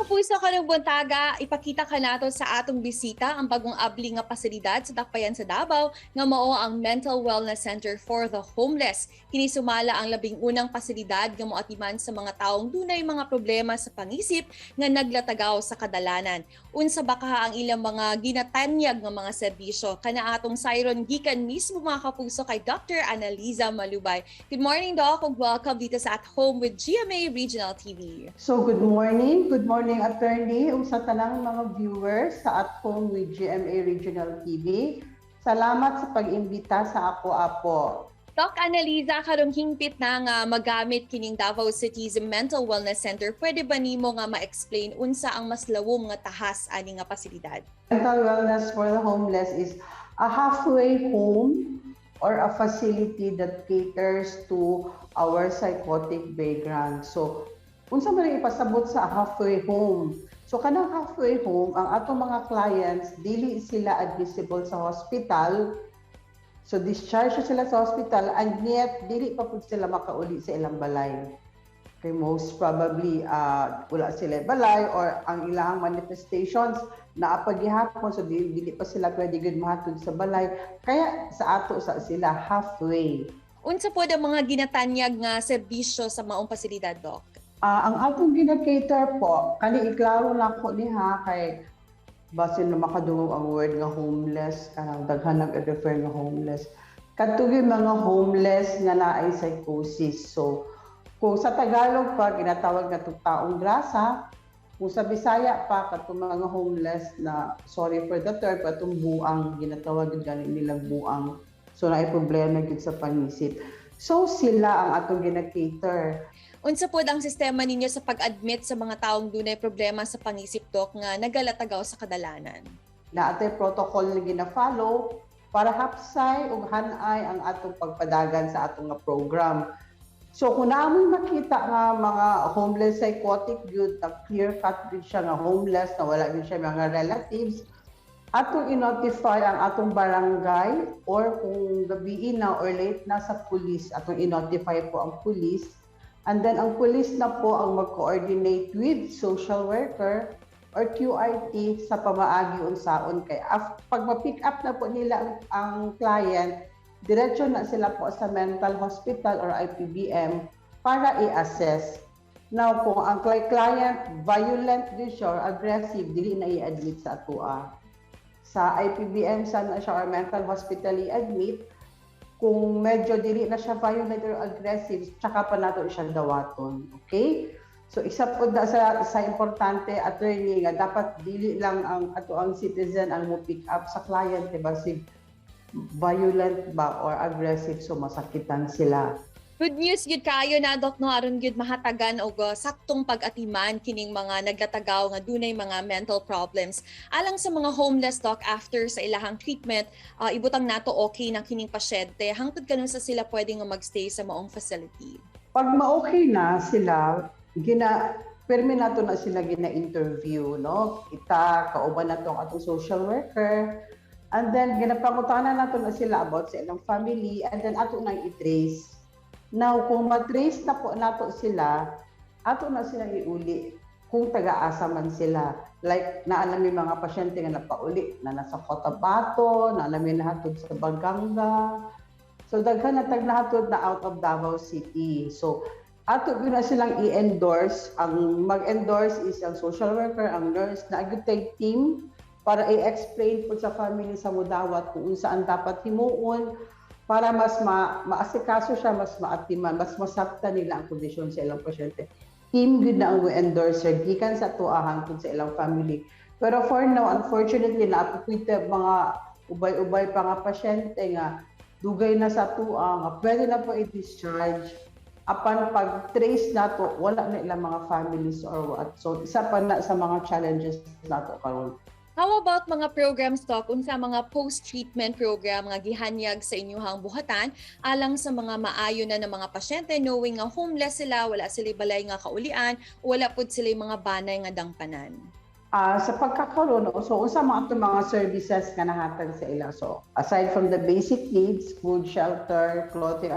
kapuso karong buntaga, ipakita ka nato sa atong bisita ang bagong abli nga pasilidad sa Dakbayan sa Davao nga mao ang Mental Wellness Center for the Homeless. Kini sumala ang labing unang pasilidad nga moatiman sa mga taong dunay mga problema sa pangisip nga naglatagaw sa kadalanan. Unsa ba ka ang ilang mga ginatanyag nga mga serbisyo kana atong sayron gikan mismo mga kapuso kay Dr. Annaliza Malubay. Good morning, Doc, ug welcome dito sa At Home with GMA Regional TV. So good morning, attorney, sa tanang mga viewers sa At Home with GMA Regional TV. Salamat sa pag-imbita sa ako. Doc Annaliza, karong hingpit na nga magamit kining Davao City's Mental Wellness Center, pwede ba nimo nga ma-explain unsa ang mas lawom nga tahas ani nga pasilidad? Mental Wellness for the Homeless is a halfway home or a facility that caters to our psychotic background. So, unsa man ipasabot sa halfway home? So, kanang halfway home, ang atong mga clients, dili sila admissible sa hospital. So, discharge sila sa hospital and yet, dili pa po sila makauli sa ilang balay. Okay, most probably, wala sila balay or ang ilang manifestations na apagihapon, so dili pa sila pwede gud mahatod sa balay. Kaya sa ato sila halfway. Unsa po ang mga ginatanyag nga serbisyo sa maong pasilidad, Doc? Ang atong gina-cater po, kani iklaro na ko niha kay basin na makadungog ang word nga homeless, kanang daghan nag-refer nga homeless. Katugay mga homeless nga naay psychosis. So, kung sa Tagalog pa, ginatawag na taong grasa, kung sa Bisaya pa, katong mga homeless na, sorry for the term, katong buang, ginatawag ganin nilang buang. So, naay problema gid sa pangisip. So, sila ang atong gina-cater. Unsa po ang sistema ninyo sa pag-admit sa mga taong dunay problema sa pangisip, Doc, nga nagalatagaw sa kadalanan? Naatay protocol na gina-follow para hapsay ug hanay ang atong pagpadagan sa atong nga program. So kung namin makita nga mga homeless psychotic youth na clear-cut din siya nga homeless, na wala din siya mga relatives, atong i-notify ang atong barangay or kung gabi na or late na sa police, atong i-notify po ang police. And then ang police na po ang mag-coordinate with social worker or QIT sa pamaagi unsaon kay pag ma-pick up na po nila ang client, diretso na sila po sa mental hospital or IPBM para i-assess. Now, kung ang client violent din siya or aggressive, dili na i-admit sa atua. Sa IPBM sana siya or mental hospital i-admit. Kung medyo dili na siya violent or aggressive, tsaka pa nato siya dawaton. Okay? So isa po sa importante, attorney, nga dapat dili lang ang ato ang citizen ang mo pick up sa client, diba? Si violent ba or aggressive, so masakitan sila. Good news gid kaayo na, Doc, no, aron gid mahatagan og saktong pag-atiman kining mga naglatagaw nga dunay mga mental problems. Alang sa mga homeless, Doc, after sa ilahang treatment, ibutang nato okay na kining pasyente, hangtod kanon sa sila pwede nga magstay sa maong facility. Pag ma-okay na sila, permi nato na sila gina-interview, no? Kita kauban nato ang atong social worker. And then ginapangutanan nato na sila about sa ilang family, and then ato nang i-trace. Now, kung matrace na po nato sila, ato na silang iuli kung taga-asa man sila. Like, naalamin mga pasyente nga napauli na nasa Cotabato, naalamin nahatod sa Baganga. So, daghan na tagnahatod na out of Davao City. So, ato na silang i-endorse. Ang mag-endorse is ang social worker, ang nurse, na agutay team para i-explain po sa family sa mudawat kung saan dapat himuon para mas maasikaso siya, mas maatiman, mas masakta nila ang kondisyon sa ilang pasyente. Team good na ang endorser, gikan sa tuahan kung sa ilang family. Pero for now, unfortunately, naapupwite mga ubay-ubay pa nga pasyente nga dugay na sa tuang, pwede na po i-discharge. Apan pag-trace nato, wala na ilang mga families or what. So, isa pa na sa mga challenges nato karon. How about mga programs, Doc, unsa mga post-treatment program nga gihanyag sa inyong buhatan alang sa mga maayo na ng mga pasyente knowing nga homeless sila, wala sila balay nga kaulian, wala pud sila mga banay nga dangpanan? Sa pagkakaroon, so unsa mga services nga nahatag sa ila. So aside from the basic needs, food, shelter, clothing,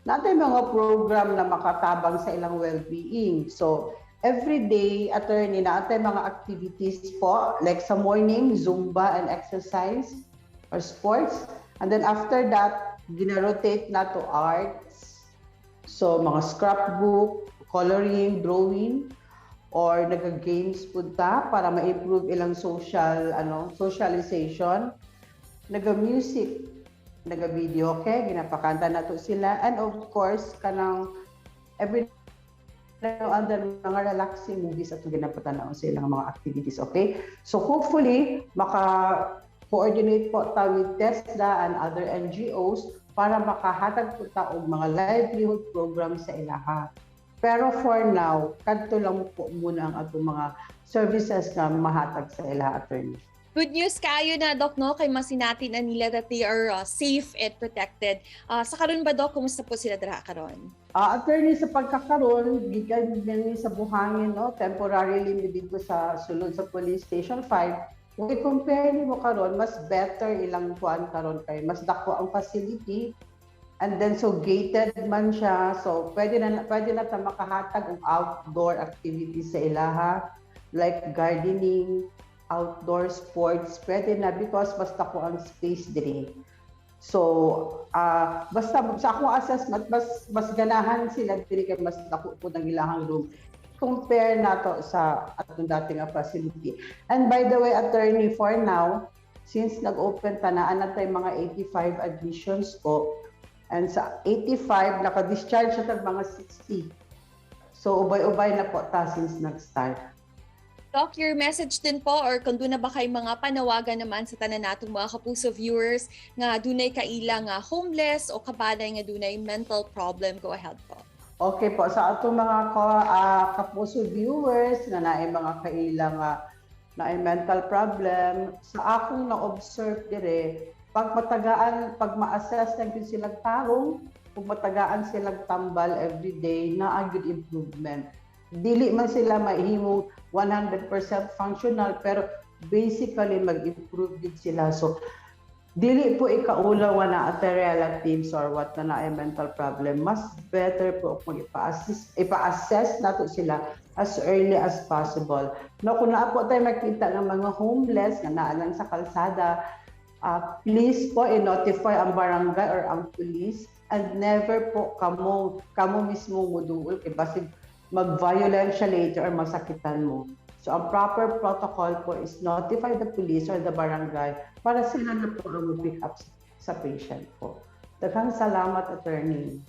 natay mga program na makatabang sa ilang well-being. So every day, attorney, naatay mga activities po, like sa morning, Zumba and exercise or sports. And then after that, gina-rotate na to arts. So, mga scrapbook, coloring, drawing, or naga-games punta para ma-improve ilang socialization. Naga-music, naga-video, okay? Ginapakanta na to sila. And of course, kanang every under mga relaxing movies at ginapatanaw sa ilang mga activities, okay? So hopefully, maka-coordinate po ta with TESDA and other NGOs para makahatag po ta og mga livelihood program sa ilaha. Pero for now, kadto lang po muna ang atong mga services na mahatag sa ilaha, attorney. Good news kayo na, Doc, no? Kay masinati na nila that they are safe and protected. Sa karon ba, Doc, kumusta po sila dira karon? Attorney, sa pagkakaroon, gikan din sa buhangin, no? Temporarily ni dito sa sulod sa Police Station 5. Kung i-compare mo karon, mas better ilang kuan karon kay mas dako ang facility. And then so gated man siya. So pwede na ta makahatag og outdoor activities sa ilaha like gardening, outdoor sports, pwede na because basta ko ang space diri. So, basta sa akong assessment, mas ganahan sila diri kay mas dako po ng ilahang room. Compare nato sa atong dating facility. And by the way, attorney, for now, since nag-open tanaan na tayo mga 85 admissions po, and sa 85, naka-discharge na tayo mga 60. So, ubay-ubay na po ta since nag-start. Doc, your message din po or kung doon na ba kay mga panawagan naman sa tanan natong mga kapuso viewers nga dunay kaila nga homeless o kabalay nga dunay mental problem, go ahead po. Okay po, sa atong mga kapuso viewers na naay mga kaila nga naay mental problem, sa akong na-observe dire, pag ma-assess lang yun silang tarong, kung matagaan silang tambal everyday, na a good improvement. Dili man sila mahimong 100% functional, pero basically mag-improve din sila. So, dili po ikaulaw na at relatives or what na ay mental problem. Mas better po kung ipa-assess nato sila as early as possible. No, kung naa po tayo makita ng mga homeless na naalang sa kalsada, please po i-notify ang barangay or ang police and never po kamo mismo muduol kay basig mag-violent siya later or masakitan mo. So ang proper protocol po is notify the police or the barangay para sila na po ang pick up sa patient po. Daghang salamat, attorney.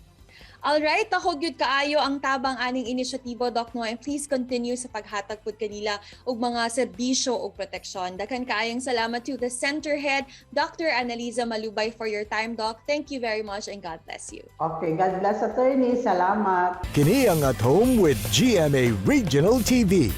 Alright, ako gyud kaayo ang tabang aning inisyatibo, Doc, no, and please continue sa paghatag pud kanila og mga serbisyo og proteksyon. Daghan kaayong salamat to the center head, Dr. Annalisa Malubay, for your time, Doc. Thank you very much and God bless you. Okay, God bless, attorney. Salamat. Kini ang At Home with GMA Regional TV.